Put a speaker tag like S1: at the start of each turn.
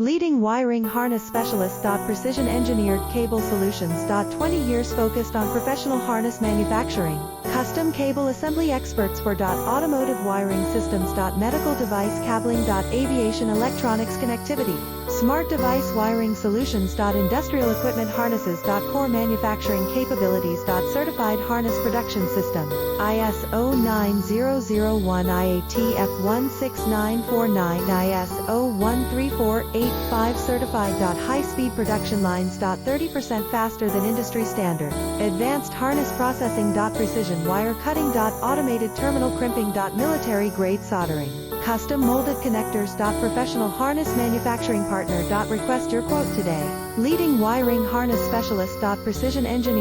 S1: Leading wiring harness specialist. Precision engineered cable solutions. 20 years focused on professional harness manufacturing. Custom cable assembly experts for automotive wiring systems. Medical device cabling. Aviation electronics connectivity. Smart device wiring solutions. Industrial equipment harnesses. Core manufacturing capabilities. Certified harness production system. ISO 9001 IATF 16949 ISO 13485 certified. High-speed production lines. 30% faster than industry standard. Advanced harness processing. Precision wire cutting. Automated terminal crimping. Military grade soldering. Custom molded connectors. Professional harness manufacturing partner. Request your quote today. Leading wiring harness specialist. Precision engineered